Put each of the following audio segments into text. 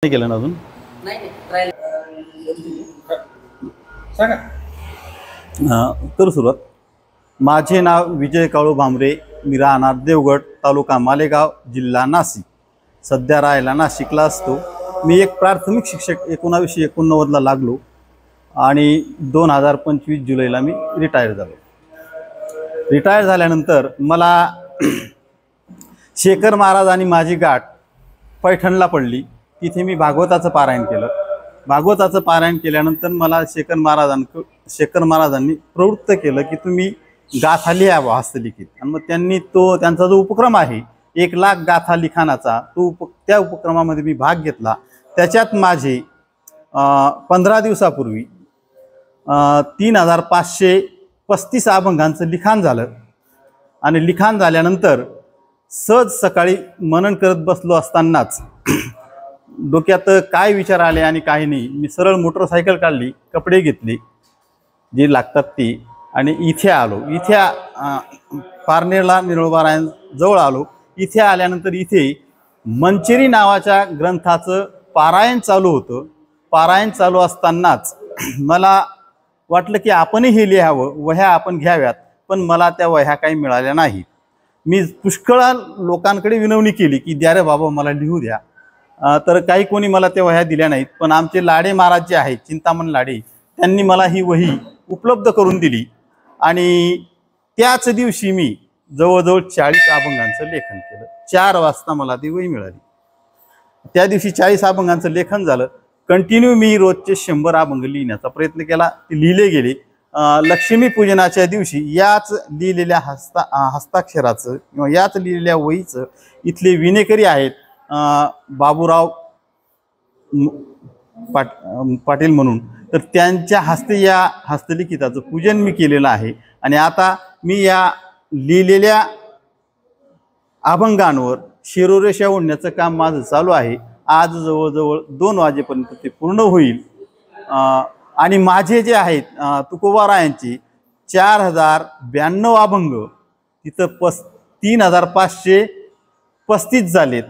नाही केलं ना अजून. तर सुरुवात. माझे नाव विजय काळू भामरे, मी राहणार देवगड, तालुका मालेगाव, जिल्हा नाशिक. सध्या राहायला नाशिकला असतो. मी एक प्राथमिक शिक्षक 1989ला लागलो आणि 2025 जुलैला मी रिटायर झालो. रिटायर झाल्यानंतर मला शेखर महाराज आणि माझी गाठ पैठणला पडली. तिथे मी भागवताचं पारायण केलं. भागवताचं पारायण केल्यानंतर मला शेखर महाराजांनी प्रवृत्त केलं की तुम्ही गाथा लिहावा हस्तलिखित. आणि मग त्यांनी त्यांचा जो उपक्रम आहे 1,00,000 गाथा लिखाणाचा, त्या उपक्रमामध्ये मी भाग घेतला. त्याच्यात माझे 15 दिवसापूर्वी 3,535 अभंगांचं लिखाण झालं. आणि लिखाण झाल्यानंतर सहज सकाळी मनन करत बसलो असतानाच डोक्यात काय विचार आले आणि काही नाही. मी सरळ मोटरसायकल काढली, कपडे घेतले जे लागतात ते, आणि इथे आलो. इथे पारनेरला निळोबारायांजवळ आलो. इथे आल्यानंतर इथे मंचेरी नावाच्या ग्रंथाचं पारायण चालू होतं. पारायण चालू असतानाच मला वाटलं की आपणही हे लिहावं, वह्या आपण घ्याव्यात. पण मला त्या वह्या काही मिळाल्या नाहीत. मी पुष्कळ लोकांकडे विनवणी केली की द्या रे बाबा मला लिहू द्या. तर काही कोणी मला त्या वह्या दिल्या नाहीत. पण आमचे लाडे महाराज जे आहेत, चिंतामण लाडे, त्यांनी मला ही वही उपलब्ध करून दिली. आणि त्याच दिवशी मी जवळजवळ 40 अभंगांचं लेखन केलं. 4 वाजता मला ती वही मिळाली. त्या दिवशी 40 अभंगांचं लेखन झालं. कंटिन्यू मी रोजचे 100 अभंग लिहिण्याचा प्रयत्न केला. ते लिहिले गेले. लक्ष्मीपूजनाच्या दिवशी याच लिहिलेल्या हस्ताक्षराचं किंवा याच लिहिलेल्या वहीचं इथले विनेकरी आहेत बाबूराव पाटील म्हणून, तर त्यांच्या हस्ते या हस्तलिखिताचं पूजन मी केलेलं आहे. आणि आता मी या लिहिलेल्या अभंगांवर शिरोरेषा ओढण्याचं काम माझं चालू आहे. आज जवळजवळ 2 वाजेपर्यंत ते पूर्ण होईल. आणि माझे जे आहेत तुकोबारायांचे 4,092 अभंग तिथं 3,535 झालेत.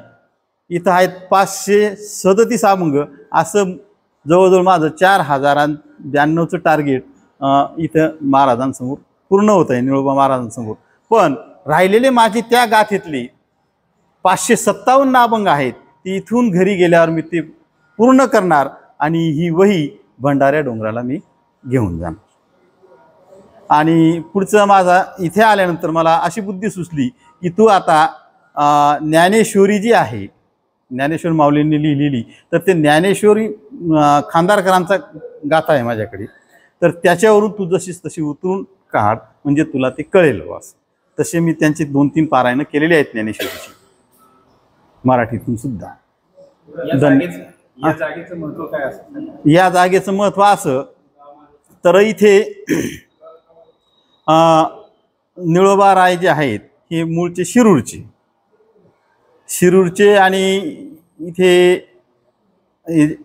इथं आहेत 537 अभंग. असं जवळजवळ माझं 4,092चं टार्गेट इथं महाराजांसमोर पूर्ण होत आहे, निळोबा महाराजांसमोर. पण राहिलेले माझे त्या गाथेतले 557 अभंग आहेत. ती इथून घरी गेल्यावर मी ते पूर्ण करणार आणि ही वही भंडाऱ्या डोंगराला मी घेऊन जाणार. आणि पुढचं माझा इथे आल्यानंतर मला अशी बुद्धी सुचली की तू आता ज्ञानेश्वरी जी आहे, ज्ञानेश्वर माऊलींनी लिहिलेली, तर ते ज्ञानेश्वरी खांदारकरांचा गाथा आहे माझ्याकडे. तर त्याच्यावरून तू जशीच तशी उतरून काढ, म्हणजे तुला ते कळेल वास. तसे मी त्यांचे 2-3 पारायणं केलेले आहेत ज्ञानेश्वरीची, मराठीतून सुद्धा. या जागेचं महत्व असं, तर इथे निळोबा राय जे आहेत हे मूळचे शिरूरचे आणि इथे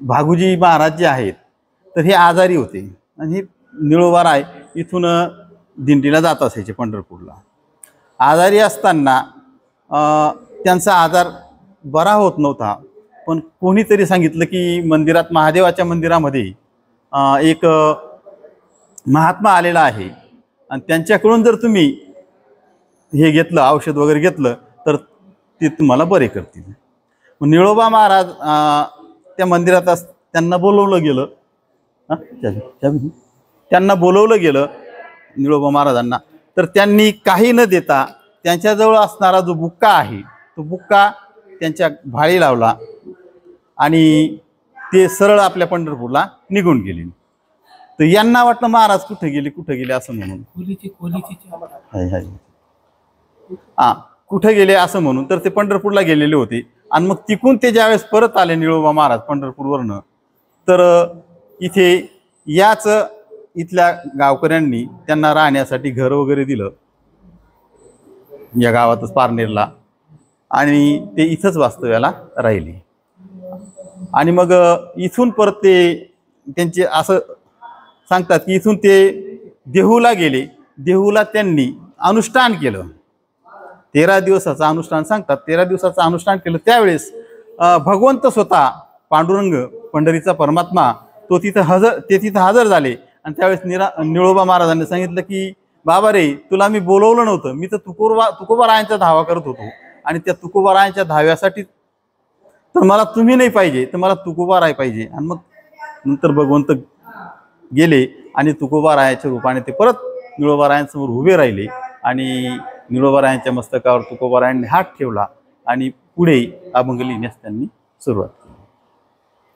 भागुजी महाराज जे आहेत तर हे आजारी होते. आणि हे निळोबा राय इथून दिंडीला जात असायचे पंढरपूरला. आजारी असताना त्यांचा आजार बरा होत नव्हता. पण कोणीतरी सांगितलं की मंदिरात, महादेवाच्या मंदिरामध्ये एक महात्मा आलेला आहे आणि त्यांच्याकडून जर तुम्ही हे घेतलं, औषध वगैरे घेतलं, तर ते तुम्हाला बरे करतील. निळोबा महाराज त्या मंदिरात त्यांना बोलवलं गेलं. त्यांना बोलवलं गेलं निळोबा महाराजांना. तर त्यांनी काही न देता त्यांच्याजवळ असणारा जो बुक्का आहे तो बुक्का त्यांच्या भाळी लावला आणि ते सरळ आपल्या पंढरपूरला निघून गेले. तर यांना वाटलं महाराज कुठे गेले असं म्हणून, कुठे गेले असं म्हणून. तर ते पंढरपूरला गेलेले होते. आणि मग तिकून ते ज्यावेळेस परत आले निळोबा महाराज पंढरपूरवरनं, तर इथे याच इथल्या गावकऱ्यांनी त्यांना राहण्यासाठी घर वगैरे दिलं या गावातच पारनेरला. आणि ते इथंच वास्तव्याला राहिले. आणि मग इथून परत ते त्यांचे असं सांगतात की इथून ते देहूला गेले. देहूला त्यांनी अनुष्ठान केलं. 13 दिवसाचं अनुष्ठान सांगतात. 13 दिवसाचं अनुष्ठान केलं. त्यावेळेस भगवंत स्वतः पांडुरंग पंढरीचा परमात्मा तो तिथं हजर झाले आणि त्यावेळेस निळोबा महाराजांनी सांगितलं की बाबा रे, तुला मी बोलवलं नव्हतं, मी तर तुकोबारायांचा धावा करत होतो आणि त्या तुकोबारायांच्या धाव्यासाठी तर मला तुम्ही नाही पाहिजे, तर मला तुकोबाराय पाहिजे. आणि मग नंतर भगवंत गेले आणि तुकोबारायाच्या रूपाने ते परत निळोबारायांसमोर उभे राहिले आणि निळोबारायांच्या मस्तकावर तुकोबारायांनी हात ठेवला आणि पुढे अभंग लिहिण्यास त्यांनी सुरुवात केली.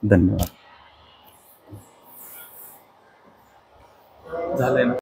धन्यवाद. झालंय ना.